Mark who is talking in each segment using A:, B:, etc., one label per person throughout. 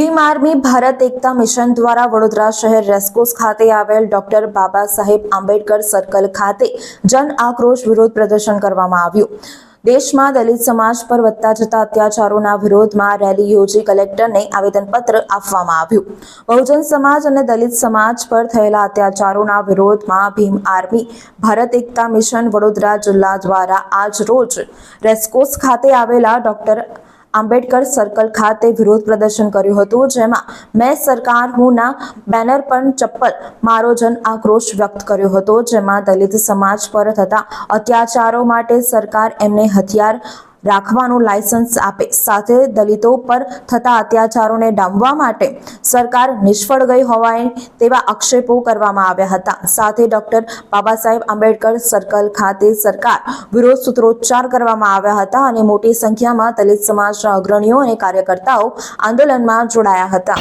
A: Bhim army Bharat એકતા mission દ્વારા વડોદરા શહેર racecourse ખાતે આવેલ ડોક્ટર બાબા સાહેબ આંબેડકર સર્કલ ખાતે જન આક્રોશ વિરોધ પ્રદર્શન કરવામાં આવ્યું। દેશમાં દલિત સમાજ પર વધતા જતા અત્યાચારોના વિરોધમાં રેલી યોજી કલેક્ટરને આવેદનપત્ર આપવામાં આવ્યું। બહુજન સમાજ અને દલિત સમાજ પર થયેલા અત્યાચારોના વિરોધમાં ભીમ આર્મી ભારત એકતા મિશન વડોદરા જિલ્લા દ્વારા આજ રોજ રેસકોર્સ ખાતે આવેલા ડોક્ટર આંબેડકર સર્કલ ખાતે વિરોધ પ્રદર્શન કર્યું હતું, જેમાં મેં સરકાર હુંના બેનર પર ચપ્પલ મારો જન આક્રોશ વ્યક્ત કર્યો હતો, જેમાં દલિત સમાજ પર થતા અત્યાચારો માટે સરકાર એમને હથિયાર રાખવાનું લાયસન્સ આપે, સાથે દલિતો પર થતા અત્યાચારોને ડામવા માટે સરકાર નિષ્ફળ ગઈ હોવાય તેવા આક્ષેપો કરવામાં આવ્યા હતા। સાથે ડોક્ટર બાબા સાહેબ આંબેડકર સર્કલ ખાતે સરકાર વિરોધ સૂત્રોચ્ચાર કરવામાં આવ્યા હતા અને મોટી સંખ્યામાં દલિત સમાજના અગ્રણીઓ અને કાર્યકર્તાઓ આંદોલનમાં જોડાયા હતા।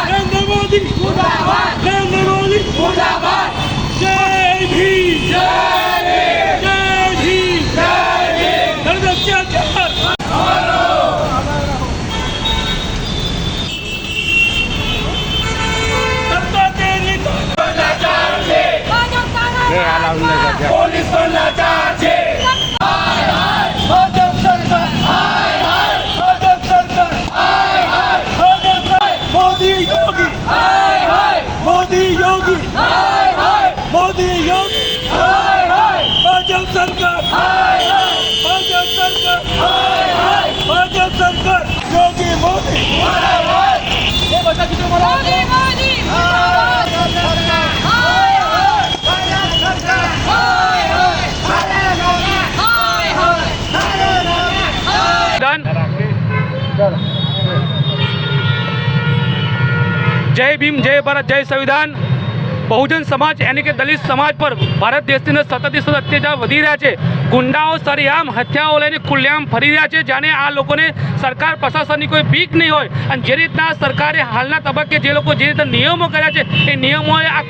B: नरेंद्र मोदी मुर्दाबाद, नरेंद्र मोदी मुर्दाबाद। जय भीम, जय भीम, जय भीम। दलित सत्ता तेरी पुलिस बनना चाहते। मोदी योगी, मोदी योगी, मोदी योगी, भाजपा सरकार, भाजपा सरकार, भाजपा सरकार, योगी मोदी। ये बच्चा कितने बड़ा? मोदी मोदी, जय भीम, जय भारत, जय संविधान। बहुजन समाज यानी कि दलित समाज पर भारत देश ની અંદર સતત અત્યાચાર વધી રહ્યા છે। ગુંડાઓ સરેઆમ હથિયારો લઈને ખુલ્લેઆમ ફરી રહ્યા છે, જાણે આ લોકોને સરકાર પ્રશાસનની કોઈ બીક નહીં હોય। અને જે રીતના સરકારે હાલના તબક્કે જે લોકો જે રીતે નિયમો કર્યા છે એ નિયમોએ આ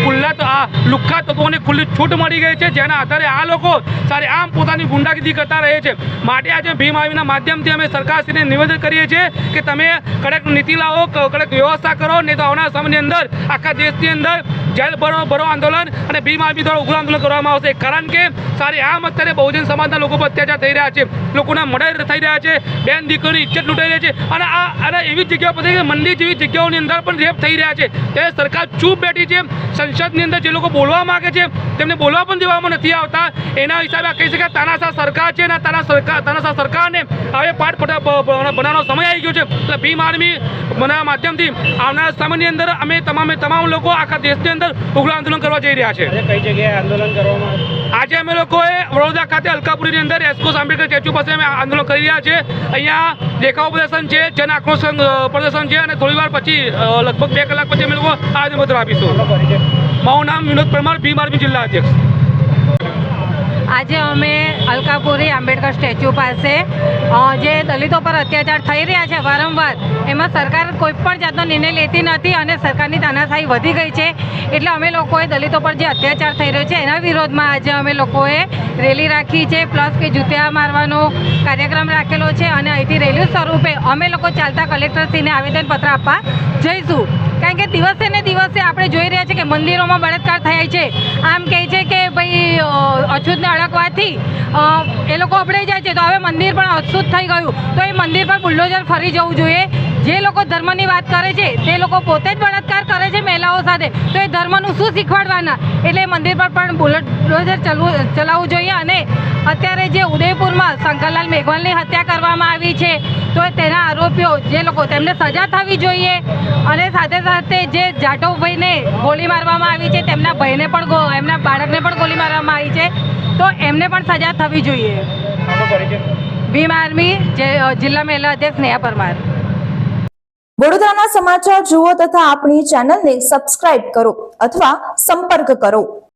B: લુખ્ખા તત્વોને ખુલ્લી છૂટ મળી ગઈ છે, જેના આધારે આ લોકો સરેઆમ પોતાની ગુંડાગીરી કરતા રહે છે। માટે આજે ભીમ આર્મીના માધ્યમથી અમે સરકારશ્રીને નિવેદન કરીએ છીએ કે તમે કડક નીતિ લાવો, કડક વ્યવસ્થા કરો, નહીં તો આવનારા સમયની અંદર આખા દેશની અંદર જેલ ભરો આંદોલન અને ભીમ આર્મી દ્વારા ઉગ્ર આંદોલન કરવામાં આવશે। કારણ કે સરેઆમ અત્યારે બહુજન સમાજના લોકો પર અત્યાચાર થઈ રહ્યા છે, લોકોના મર્ડર થઈ રહ્યા છે, બેન દીકરીની ઇજ્જત લૂંટાઈ રહી છે અને એવી જગ્યાઓ પર મંદિર જેવી જગ્યાઓની અંદર પણ રેપ થઈ રહ્યા છે। ત્યારે સરકાર ચૂપ બેઠી છે। સંસદની અંદર જે લોકો બોલવા માંગે છે તેમને બોલવા પણ દેવામાં નથી આવતા। એના હિસાબે કહી શકાય તાનાશાહ સરકાર છે અને તાનાશાહ સરકારને હવે પાઠ બનાવવાનો સમય આવી ગયો છે। એટલે ભીમ આર્મી માધ્યમથી આવનારા સમયની અંદર અમે તમામ લોકો આખા દેશની અંદર ઉગ્ર આંદોલન કરવા જઈ રહ્યા છે।
C: કઈ જગ્યાએ આંદોલન કરવામાં
B: આજે અમે લોકોએ વડોદરા ખાતે અલકાપુરીની અંદર રેસકોર્સ આંબેડકર સ્ટેચ્યુ પાસે અમે આંદોલન કરી રહ્યા છે। અહીંયા દેખાવ પ્રદર્શન છે, જન આક્રોશ પ્રદર્શન છે અને થોડી વાર પછી લગભગ 2 કલાક પછી અમે લોકો આવેદનપત્ર આપીશું। મારું નામ વિનોદ પરમાર, ભીમ આર્મી જિલ્લા અધ્યક્ષ।
D: આજે અમે અલકાપુરી આંબેડકર સ્ટેચ્યુ પાસે જે દલિતો પર અત્યાચાર થઈ રહ્યા છે વારંવાર, એમાં સરકાર કોઈ પણ જાતનો નિર્ણય લેતી નથી અને સરકારની તાનાશાહી વધી ગઈ છે। એટલે અમે લોકોએ દલિતો પર જે અત્યાચાર થઈ રહ્યો છે એના વિરોધમાં આજે અમે લોકોએ રેલી રાખી છે, પ્લસ કે જૂતિયા મારવાનો કાર્યક્રમ રાખેલો છે અને અહીંથી રેલી સ્વરૂપે અમે લોકો ચાલતા કલેક્ટરશ્રીને આવેદનપત્ર આપવા જઈશું। કારણ કે દિવસે ને દિવસે આપણે જોઈ રહ્યા છીએ કે મંદિરોમાં બળાત્કાર થાય છે। આમ કહે છે કે ભાઈ અછૂતને અડકવાથી એ લોકો અપડાઈ જાય છે, તો હવે મંદિર પણ અછૂત થઈ ગયું, તો એ મંદિર પર બુલડોઝર ફરી જવું જોઈએ। જે લોકો ધર્મની વાત કરે છે તે લોકો પોતે જ બળાત્કાર કરે છે મહિલાઓ સાથે, તો એ ધર્મનું શું શીખવાડવાના? એટલે મંદિર પર પણ બુલડોઝર ચલાવવું જોઈએ। અને અત્યારે જે ઉદયપુરમાં શંકરલાલ મેઘવાલની હત્યા કરવામાં આવી છે, તો તેના આરોપીઓ જે લોકો તેમને સજા થવી જોઈએ। અને સાથે સાથે જે જાટવભાઈને ગોળી મારવામાં આવી છે, તેમના ભાઈને પણ એમના બાળકને પણ ગોળી મારવામાં આવી છે, તો એમને પણ સજા થવી જોઈએ। ભીમ આર્મી જિલ્લા મહિલા અધ્યક્ષ નેહા પરમાર।
A: વડોદરાના સમાચાર જુઓ તથા આપણી ચેનલને સબસ્ક્રાઇબ કરો અથવા સંપર્ક કરો।